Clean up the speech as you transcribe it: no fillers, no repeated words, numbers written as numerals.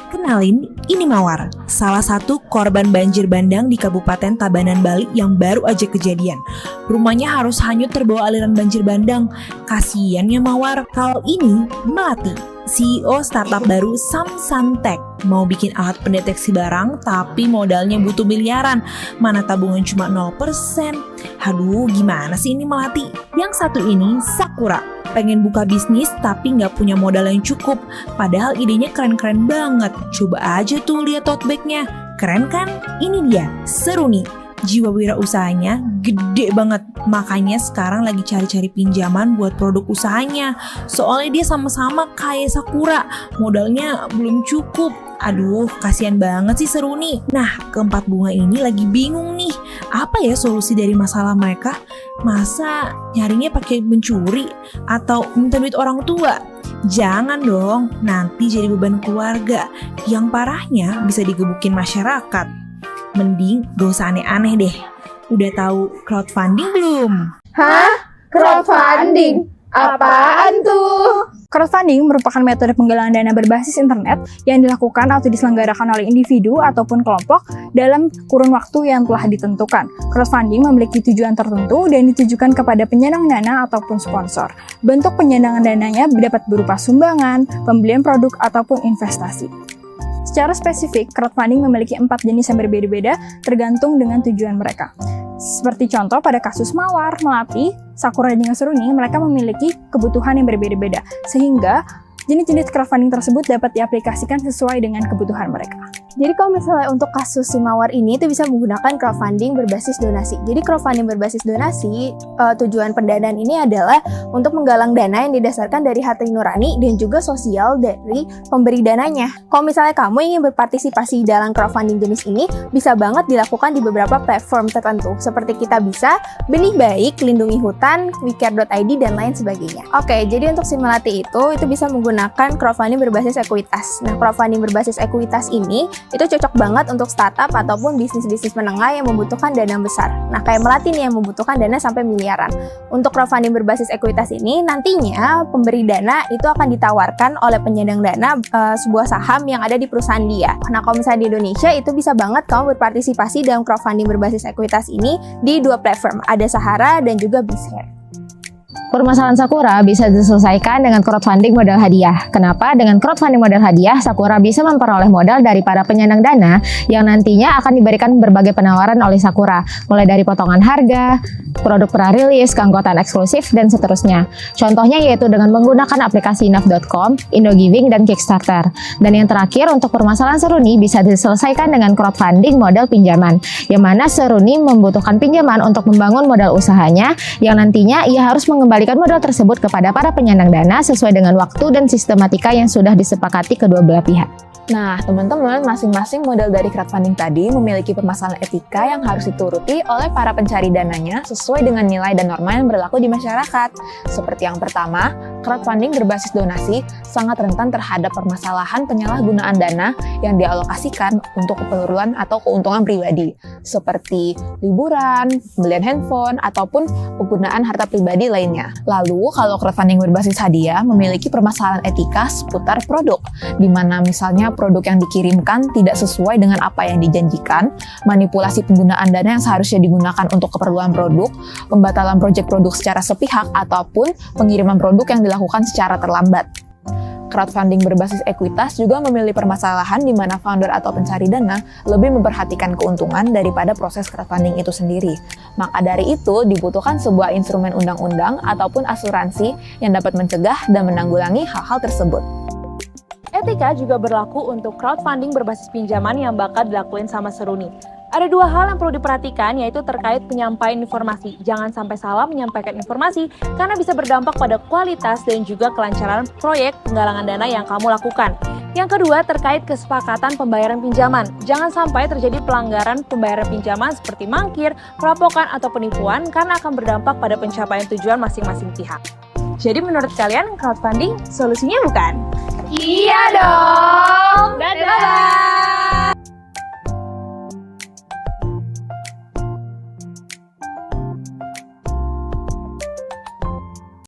Kenalin, ini Mawar, salah satu korban banjir bandang di Kabupaten Tabanan, Bali yang baru aja kejadian. Rumahnya harus hanyut terbawa aliran banjir bandang. Kasian ya Mawar. Kalau ini Melati, CEO startup baru Samsantech, mau bikin alat pendeteksi barang tapi modalnya butuh miliaran. Mana tabungan cuma 0%. Aduh, gimana sih ini Melati? Yang satu ini Sakura, pengen buka bisnis tapi nggak punya modal yang cukup. Padahal idenya keren-keren banget. Coba aja tuh lihat tote bag-nya. Keren kan? Ini dia, seru nih. Jiwa wirausahanya gede banget. Makanya sekarang lagi cari-cari pinjaman buat produk usahanya. Soalnya dia sama-sama kayak Sakura, modalnya belum cukup. Aduh, kasihan banget sih Seruni. Nah, keempat bunga ini lagi bingung nih. Apa ya solusi dari masalah mereka? Masa nyarinya pakai mencuri atau minta duit orang tua? Jangan dong, nanti jadi beban keluarga. Yang parahnya bisa digebukin masyarakat. Mending gak usah aneh-aneh deh. Udah tahu crowdfunding belum? Hah? Crowdfunding? Apaan tuh? Crowdfunding merupakan metode penggalangan dana berbasis internet yang dilakukan atau diselenggarakan oleh individu ataupun kelompok dalam kurun waktu yang telah ditentukan. Crowdfunding memiliki tujuan tertentu dan ditujukan kepada penyandang dana ataupun sponsor. Bentuk penyandangan dananya dapat berupa sumbangan, pembelian produk, ataupun investasi. Secara spesifik, crowdfunding memiliki 4 jenis yang berbeda-beda tergantung dengan tujuan mereka. Seperti contoh pada kasus Mawar, Melati, Sakura, dan Seruni, mereka memiliki kebutuhan yang berbeda-beda, sehingga jenis-jenis crowdfunding tersebut dapat diaplikasikan sesuai dengan kebutuhan mereka. Jadi kalau misalnya untuk kasus si Mawar ini itu bisa menggunakan crowdfunding berbasis donasi. Jadi crowdfunding berbasis donasi, tujuan pendanaan ini adalah untuk menggalang dana yang didasarkan dari hati nurani dan juga sosial dari pemberi dananya. Kalau misalnya kamu ingin berpartisipasi dalam crowdfunding jenis ini, bisa banget dilakukan di beberapa platform tertentu. Seperti Kitabisa, Benih Baik, Lindungi Hutan, WeCare.id, dan lain sebagainya. Oke, jadi untuk si Melati itu bisa menggunakan crowdfunding berbasis ekuitas. Nah, crowdfunding berbasis ekuitas ini itu cocok banget untuk startup ataupun bisnis-bisnis menengah yang membutuhkan dana besar. Nah, kayak Melati nih yang membutuhkan dana sampai miliaran. Untuk crowdfunding berbasis ekuitas ini, nantinya pemberi dana itu akan ditawarkan oleh penyandang dana sebuah saham yang ada di perusahaan dia. Nah, kalau misalnya di Indonesia, itu bisa banget kamu berpartisipasi dalam crowdfunding berbasis ekuitas ini di 2 platform, ada Sahara dan juga BizShare. Permasalahan Sakura bisa diselesaikan dengan crowdfunding modal hadiah. Kenapa? Dengan crowdfunding modal hadiah, Sakura bisa memperoleh modal dari para penyandang dana yang nantinya akan diberikan berbagai penawaran oleh Sakura, mulai dari potongan harga, produk pra-rilis, keanggotaan eksklusif, dan seterusnya. Contohnya yaitu dengan menggunakan aplikasi enough.com, IndoGiving, dan Kickstarter. Dan yang terakhir, untuk permasalahan Seruni bisa diselesaikan dengan crowdfunding modal pinjaman, yang mana Seruni membutuhkan pinjaman untuk membangun modal usahanya, yang nantinya ia harus mengembalikan modal tersebut kepada para penyandang dana sesuai dengan waktu dan sistematika yang sudah disepakati kedua belah pihak. Nah, teman-teman, masing-masing model dari crowdfunding tadi memiliki permasalahan etika yang harus dituruti oleh para pencari dananya sesuai dengan nilai dan norma yang berlaku di masyarakat. Seperti yang pertama, crowdfunding berbasis donasi sangat rentan terhadap permasalahan penyalahgunaan dana yang dialokasikan untuk keperluan atau keuntungan pribadi, seperti liburan, pembelian handphone, ataupun penggunaan harta pribadi lainnya. Lalu, kalau crowdfunding berbasis hadiah memiliki permasalahan etika seputar produk, di mana misalnya produk yang dikirimkan tidak sesuai dengan apa yang dijanjikan, manipulasi penggunaan dana yang seharusnya digunakan untuk keperluan produk, pembatalan proyek produk secara sepihak, ataupun pengiriman produk yang dilakukan secara terlambat. Crowdfunding berbasis ekuitas juga memiliki permasalahan di mana founder atau pencari dana lebih memperhatikan keuntungan daripada proses crowdfunding itu sendiri. Maka dari itu dibutuhkan sebuah instrumen undang-undang ataupun asuransi yang dapat mencegah dan menanggulangi hal-hal tersebut. Etika juga berlaku untuk crowdfunding berbasis pinjaman yang bakal dilakuin sama Seruni. Ada 2 hal yang perlu diperhatikan, yaitu terkait penyampaian informasi. Jangan sampai salah menyampaikan informasi karena bisa berdampak pada kualitas dan juga kelancaran proyek penggalangan dana yang kamu lakukan. Yang kedua, terkait kesepakatan pembayaran pinjaman. Jangan sampai terjadi pelanggaran pembayaran pinjaman seperti mangkir, perampokan, atau penipuan karena akan berdampak pada pencapaian tujuan masing-masing pihak. Jadi menurut kalian crowdfunding solusinya bukan? Iya dong! Dadah!